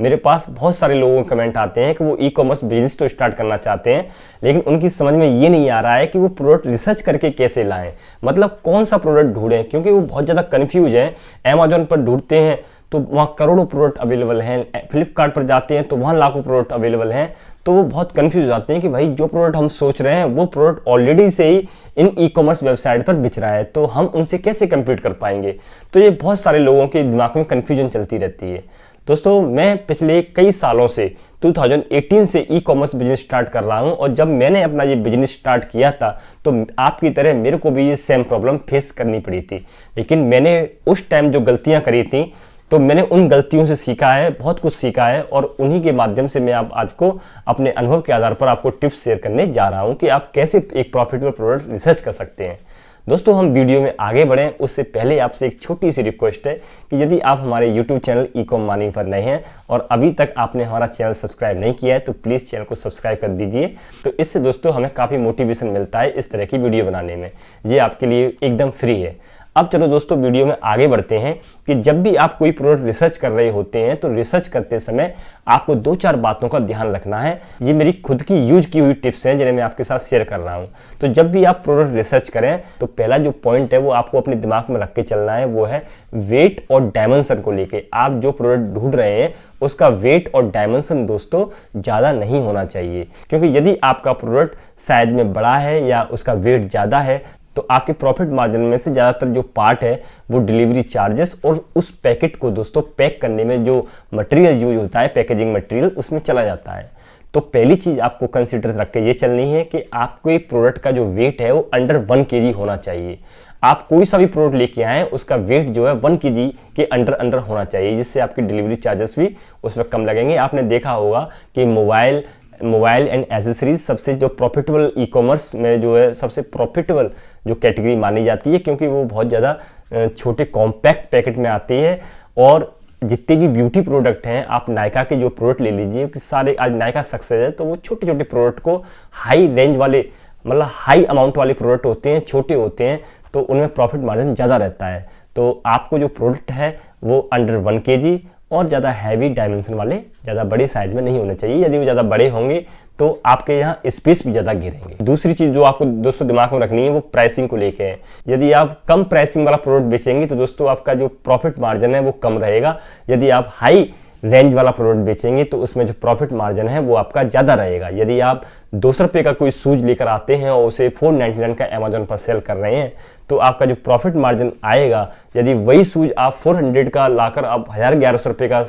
मेरे पास बहुत सारे लोगों के कमेंट आते हैं कि वो ई कॉमर्स बिजनेस तो स्टार्ट करना चाहते हैं, लेकिन उनकी समझ में ये नहीं आ रहा है कि वो प्रोडक्ट रिसर्च करके कैसे लाएं, मतलब कौन सा प्रोडक्ट ढूंढें, क्योंकि वो बहुत ज़्यादा कन्फ्यूज है। अमेजोन पर ढूंढते हैं तो वहाँ करोड़ों प्रोडक्ट अवेलेबल हैं, फ्लिपकार्ट पर जाते हैं तो वहाँ लाखों प्रोडक्ट अवेलेबल हैं, तो वो बहुत कंफ्यूज जाते हैं कि भाई जो प्रोडक्ट हम सोच रहे हैं वो प्रोडक्ट ऑलरेडी से ही इन ई कॉमर्स वेबसाइट पर बिच रहा है, तो हम उनसे कैसे कम्पीट कर पाएंगे। तो ये बहुत सारे लोगों के दिमाग में कन्फ्यूजन चलती रहती है। दोस्तों, मैं पिछले कई सालों से 2018 से ई कॉमर्स बिजनेस स्टार्ट कर रहा हूं, और जब मैंने अपना ये बिजनेस स्टार्ट किया था तो आपकी तरह मेरे को भी ये सेम प्रॉब्लम फेस करनी पड़ी थी। लेकिन मैंने उस टाइम जो गलतियां करी थी, तो मैंने उन गलतियों से सीखा है, बहुत कुछ सीखा है, और उन्हीं के माध्यम से मैं आज को अपने अनुभव के आधार पर आपको टिप्स शेयर करने जा रहा हूं कि आप कैसे एक प्रॉफिटेबल प्रोडक्ट रिसर्च कर सकते हैं। दोस्तों, हम वीडियो में आगे बढ़ें उससे पहले आपसे एक छोटी सी रिक्वेस्ट है कि यदि आप हमारे यूट्यूब चैनल ई-कॉम मनी पर नए हैं और अभी तक आपने हमारा चैनल सब्सक्राइब नहीं किया है तो प्लीज़ चैनल को सब्सक्राइब कर दीजिए। तो इससे दोस्तों हमें काफ़ी मोटिवेशन मिलता है इस तरह की वीडियो बनाने में। ये आपके लिए एकदम फ्री है। अब चलो दोस्तों, वीडियो में आगे बढ़ते हैं कि जब भी आप कोई प्रोडक्ट रिसर्च कर रहे होते हैं तो रिसर्च करते समय आपको 2-4 बातों का ध्यान रखना है। ये मेरी खुद की यूज की हुई टिप्स हैं जिन्हें मैं आपके साथ शेयर कर रहा हूं। तो जब भी आप प्रोडक्ट रिसर्च करें तो पहला जो पॉइंट है वो आपको अपने दिमाग में रख के चलना है, वो है वेट और डायमेंशन को लेके। आप जो प्रोडक्ट ढूंढ रहे हैं उसका वेट और डायमेंशन दोस्तों ज़्यादा नहीं होना चाहिए, क्योंकि यदि आपका प्रोडक्ट साइज में बड़ा है या उसका वेट ज़्यादा है तो आपके प्रॉफिट मार्जिन में से ज़्यादातर जो पार्ट है वो डिलीवरी चार्जेस और उस पैकेट को दोस्तों पैक करने में जो मटेरियल यूज होता है, पैकेजिंग मटेरियल, उसमें चला जाता है। तो पहली चीज़ आपको कंसिडर रख के ये चलनी है कि आपके प्रोडक्ट का जो वेट है वो अंडर 1 kg होना चाहिए। आप कोई सा भी प्रोडक्ट लेके आएँ उसका वेट जो है 1 kg के अंडर होना चाहिए, जिससे आपके डिलीवरी चार्जेस भी उस वक्त कम लगेंगे। आपने देखा होगा कि मोबाइल एंड एसेसरीज सबसे जो प्रॉफिटेबल ई कॉमर्स में जो है सबसे प्रॉफिटेबल जो कैटेगरी मानी जाती है, क्योंकि वो बहुत ज़्यादा छोटे कॉम्पैक्ट पैकेट में आती है। और जितने भी ब्यूटी प्रोडक्ट हैं, आप नायका के जो प्रोडक्ट ले लीजिए कि सारे आज नायका सक्सेस है, तो वो छोटे छोटे प्रोडक्ट को हाई रेंज वाले, मतलब हाई अमाउंट वाले प्रोडक्ट होते हैं, छोटे होते हैं, तो उनमें प्रॉफिट मार्जिन ज़्यादा रहता है। तो आपको जो प्रोडक्ट है वो अंडर 1 kg और ज़्यादा हैवी डायमेंशन वाले, ज़्यादा बड़े साइज में नहीं होने चाहिए। यदि वो ज़्यादा बड़े होंगे तो आपके यहाँ स्पेस भी ज़्यादा गिरेंगे। दूसरी चीज़ जो आपको दोस्तों दिमाग में रखनी है वो प्राइसिंग को लेके है। यदि आप कम प्राइसिंग वाला प्रोडक्ट बेचेंगे तो दोस्तों आपका जो प्रॉफिट मार्जिन है वो कम रहेगा। यदि आप हाई रेंज वाला प्रोडक्ट बेचेंगे तो उसमें जो प्रॉफिट मार्जिन है वो आपका ज़्यादा रहेगा। यदि आप 200 रुपये का कोई शूज लेकर आते हैं और उसे 499 का अमेजोन पर सेल कर रहे हैं तो आपका जो प्रॉफिट मार्जिन आएगा, यदि वही शूज आप 400 का लाकर आप 1100 रुपये का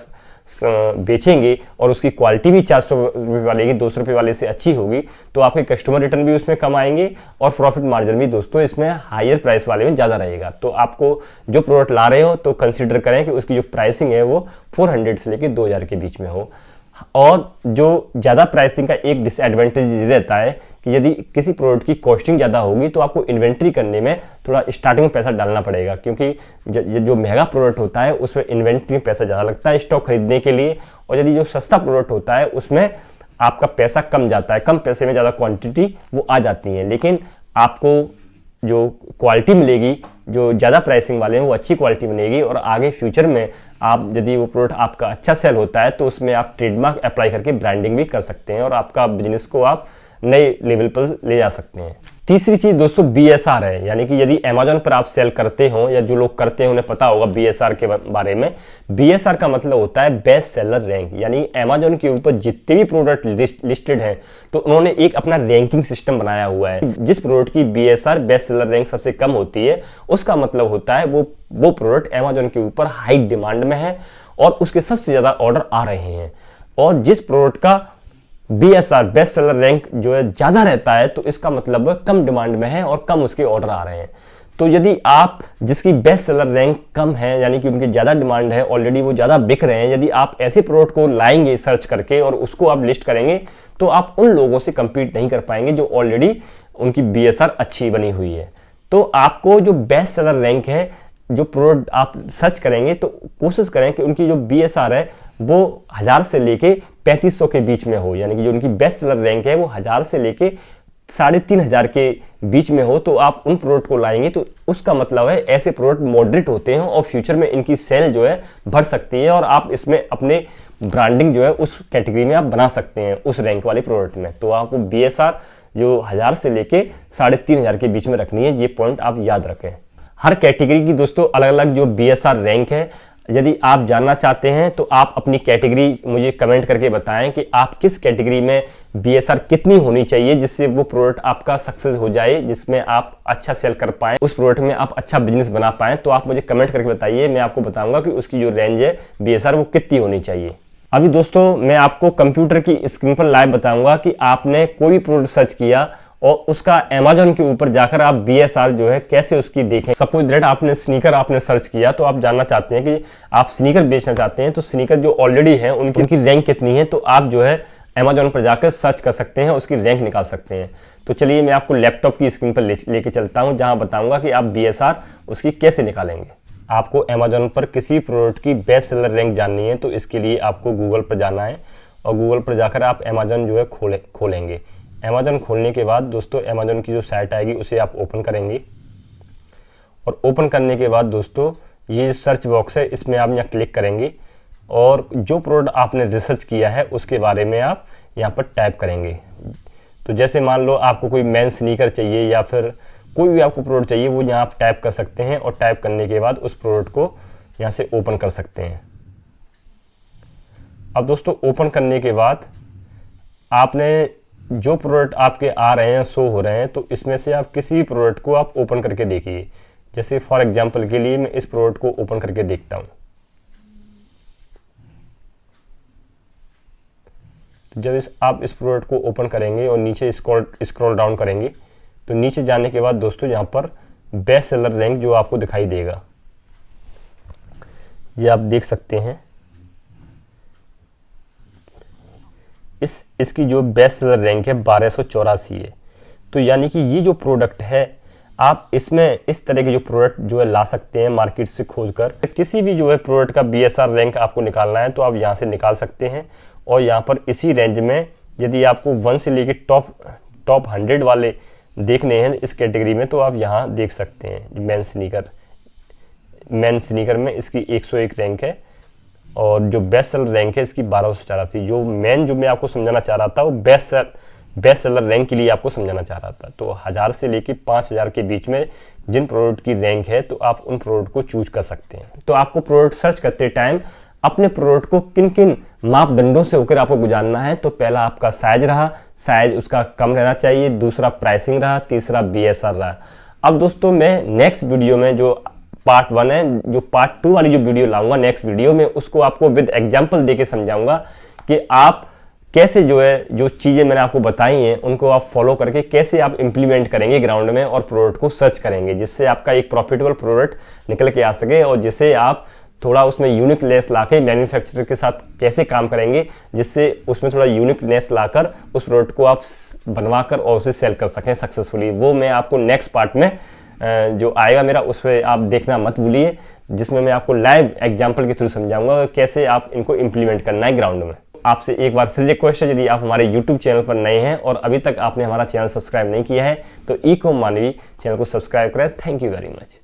बेचेंगे और उसकी क्वालिटी भी 400 रुपये वाले की 200 रुपये वाले से अच्छी होगी, तो आपके कस्टमर रिटर्न भी उसमें कम आएंगे और प्रॉफिट मार्जिन भी दोस्तों इसमें हायर प्राइस वाले में ज़्यादा रहेगा। तो आपको जो प्रोडक्ट ला रहे हो तो कंसिडर करें कि उसकी जो प्राइसिंग है वो 400 से लेकर 2000 के बीच में हो। और जो ज़्यादा प्राइसिंग का एक डिसएडवांटेज ये रहता है कि यदि किसी प्रोडक्ट की कॉस्टिंग ज़्यादा होगी तो आपको इन्वेंट्री करने में थोड़ा स्टार्टिंग में पैसा डालना पड़ेगा, क्योंकि जो महंगा प्रोडक्ट होता है उसमें इन्वेंट्री में पैसा ज़्यादा लगता है स्टॉक खरीदने के लिए। और यदि जो सस्ता प्रोडक्ट होता है उसमें आपका पैसा कम जाता है, कम पैसे में ज़्यादा क्वान्टिटी वो आ जाती है, लेकिन आपको जो क्वालिटी मिलेगी, जो ज़्यादा प्राइसिंग वाले हैं वो अच्छी क्वालिटी मिलेगी। और आगे फ्यूचर में आप यदि वो प्रोडक्ट आपका अच्छा सेल होता है तो उसमें आप ट्रेडमार्क अप्लाई करके ब्रांडिंग भी कर सकते हैं और आपका बिजनेस को आप नए लेवल पर ले जा सकते हैं। तीसरी चीज़ दोस्तों BSR है, यानी कि यदि अमेजोन पर आप सेल करते हो या जो लोग करते हैं उन्हें पता होगा BSR के बारे में। BSR का मतलब होता है बेस्ट सेलर रैंक, यानी अमेजोन के ऊपर जितने भी प्रोडक्ट लिस्टेड हैं तो उन्होंने एक अपना रैंकिंग सिस्टम बनाया हुआ है। जिस प्रोडक्ट की BSR बेस्ट सेलर रैंक सबसे कम होती है उसका मतलब होता है वो प्रोडक्ट अमेजोन के ऊपर हाई डिमांड में है और उसके सबसे ज़्यादा ऑर्डर आ रहे हैं। और जिस प्रोडक्ट का BSR बेस्ट सेलर रैंक जो है ज़्यादा रहता है तो इसका मतलब कम डिमांड में है और कम उसके ऑर्डर आ रहे हैं। तो यदि आप जिसकी बेस्ट सेलर रैंक कम है, यानी कि उनकी ज़्यादा डिमांड है, ऑलरेडी वो ज़्यादा बिक रहे हैं, यदि आप ऐसे प्रोडक्ट को लाएंगे सर्च करके और उसको आप लिस्ट करेंगे तो आप उन लोगों से compete नहीं कर पाएंगे जो ऑलरेडी उनकी BSR अच्छी बनी हुई है। तो आपको जो बेस्ट सेलर रैंक है, जो प्रोडक्ट आप सर्च करेंगे तो कोशिश करें कि उनकी जो BSR है वो 1000 से लेके 3500 के बीच में हो, यानी कि जो उनकी बेस्ट सेलर रैंक है वो 1000 से लेके 3,500 के बीच में हो तो आप उन प्रोडक्ट को लाएंगे, तो उसका मतलब है ऐसे प्रोडक्ट मॉडरेट होते हैं और फ्यूचर में इनकी सेल जो है बढ़ सकती है और आप इसमें अपने ब्रांडिंग जो है उस कैटेगरी में आप बना सकते हैं उस रैंक वाले प्रोडक्ट में। तो आपको BSR जो 1000 से लेके 3,500 के बीच में रखनी है, ये पॉइंट आप याद रखें। हर कैटेगरी की दोस्तों अलग अलग जो BSR रैंक है, यदि आप जानना चाहते हैं तो आप अपनी कैटेगरी मुझे कमेंट करके बताएं कि आप किस कैटेगरी में BSR कितनी होनी चाहिए जिससे वो प्रोडक्ट आपका सक्सेस हो जाए, जिसमें आप अच्छा सेल कर पाएं, उस प्रोडक्ट में आप अच्छा बिजनेस बना पाएं। तो आप मुझे कमेंट करके बताइए, मैं आपको बताऊंगा कि उसकी जो रेंज है BSR वो कितनी होनी चाहिए। अभी दोस्तों मैं आपको कंप्यूटर की स्क्रीन पर लाइव बताऊंगा कि आपने कोई भी प्रोडक्ट सर्च किया और उसका Amazon के ऊपर जाकर आप BSR जो है कैसे उसकी देखें। सपोज दैट आपने स्नीकर आपने सर्च किया, तो आप जानना चाहते हैं कि आप स्नीकर बेचना चाहते हैं, तो स्नीकर जो ऑलरेडी है उनकी रैंक कितनी है, तो आप जो है Amazon पर जाकर सर्च कर सकते हैं, उसकी रैंक निकाल सकते हैं। तो चलिए मैं आपको लैपटॉप की स्क्रीन पर लेके चलता हूँ, जहाँ बताऊँगा कि आप BSR उसकी कैसे निकालेंगे। आपको Amazon पर किसी प्रोडक्ट की बेस्ट सेलर रैंक जाननी है, तो इसके लिए आपको गूगल पर जाना है और गूगल पर जाकर आप Amazon जो है खोलेंगे। Amazon खोलने के बाद दोस्तों Amazon की जो साइट आएगी उसे आप ओपन करेंगे और ओपन करने के बाद दोस्तों ये सर्च बॉक्स है, इसमें आप यहाँ क्लिक करेंगे और जो प्रोडक्ट आपने रिसर्च किया है उसके बारे में आप यहाँ पर टाइप करेंगे। तो जैसे मान लो आपको कोई मेन स्नीकर चाहिए या फिर कोई भी आपको प्रोडक्ट चाहिए, वो यहाँ आप टाइप कर सकते हैं और टाइप करने के बाद उस प्रोडक्ट को यहाँ से ओपन कर सकते हैं। अब दोस्तों ओपन करने के बाद आपने जो प्रोडक्ट आपके आ रहे हैं, शो हो रहे हैं, तो इसमें से आप किसी भी प्रोडक्ट को आप ओपन करके देखिए। जैसे फॉर एग्जांपल के लिए मैं इस प्रोडक्ट को ओपन करके देखता हूं। तो जब आप इस प्रोडक्ट को ओपन करेंगे और नीचे स्क्रॉल डाउन करेंगे, तो नीचे जाने के बाद दोस्तों यहाँ पर बेस्ट सेलर रैंक जो आपको दिखाई देगा, ये आप देख सकते हैं। इसकी जो बेस्ट सेलर रैंक है 1284 है। तो यानी कि ये जो प्रोडक्ट है, आप इसमें इस तरह के जो प्रोडक्ट जो है ला सकते हैं मार्केट से खोजकर। किसी भी जो है प्रोडक्ट का BSR रैंक आपको निकालना है तो आप यहाँ से निकाल सकते हैं और यहाँ पर इसी रेंज में यदि आपको 1 से लेके टॉप 100 वाले देखने हैं इस कैटेगरी में, तो आप यहाँ देख सकते हैं। मेन स्नीकर में इसकी 101 रैंक है और जो बेस्ट सेलर रैंक है इसकी 1284। जो मैं आपको समझाना चाह रहा था वो बेस्ट सेलर रैंक के लिए आपको समझाना चाह रहा था। तो 1000 से लेके 5000 के बीच में जिन प्रोडक्ट की रैंक है, तो आप उन प्रोडक्ट को चूज कर सकते हैं। तो आपको प्रोडक्ट सर्च करते टाइम अपने प्रोडक्ट को किन किन मापदंडों से होकर आपको गुजारना है। तो पहला आपका साइज रहा, साइज उसका कम रहना चाहिए। दूसरा प्राइसिंग रहा, तीसरा BSR रहा। अब दोस्तों मैं नेक्स्ट वीडियो में जो पार्ट 1 है, जो पार्ट 2 वाली जो वीडियो लाऊंगा नेक्स्ट वीडियो में, उसको आपको विद एग्जांपल देके समझाऊंगा कि आप कैसे जो है जो चीज़ें मैंने आपको बताई हैं उनको आप फॉलो करके कैसे आप इंप्लीमेंट करेंगे ग्राउंड में और प्रोडक्ट को सर्च करेंगे, जिससे आपका एक प्रॉफिटेबल प्रोडक्ट निकल के आ सके और जिससे आप थोड़ा उसमें यूनिकनेस लाके मैन्युफैक्चरर के साथ कैसे काम करेंगे, जिससे उसमें थोड़ा यूनिकनेस लाकर उस प्रोडक्ट को आप बनवाकर और उसे सेल कर सकें सक्सेसफुली। वो मैं आपको नेक्स्ट पार्ट में जो आएगा मेरा, उस पर आप देखना मत भूलिए, जिसमें मैं आपको लाइव एग्जांपल के थ्रू समझाऊंगा कैसे आप इनको इंप्लीमेंट करना है ग्राउंड में। आपसे एक बार फिर रिक्वेस्ट है, यदि आप हमारे YouTube चैनल पर नए हैं और अभी तक आपने हमारा चैनल सब्सक्राइब नहीं किया है तो ई कॉम मानवी चैनल को सब्सक्राइब करें। Thank you very much.